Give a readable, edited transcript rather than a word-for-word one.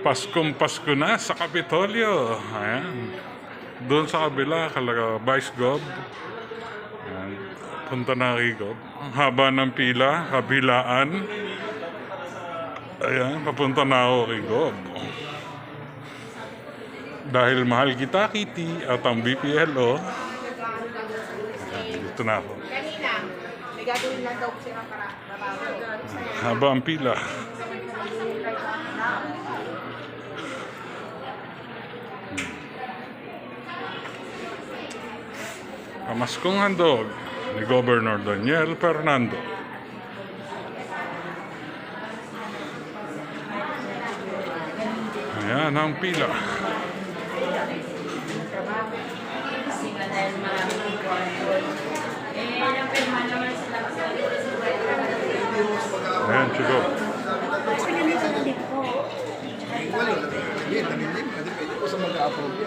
Paskong Pasko na sa Kapitolyo. Ayan. Doon sa kabila, Vice Gov. Ayan. Punta na kay Gov. Ang haba ng pila, kabilaan. Ayan, papunta na ako kay Gov. Dahil mahal kita, Kitty, at ang BPLO. Ayan, dito na ako. Kanina, may gagawin lang daw siya para trabaho. Haba ang pila. Pamaskong handog ni Governor Daniel Fernando. Ayan ang pila. Ayan, sigo. Wala na. Pwede ko sa mag-approve.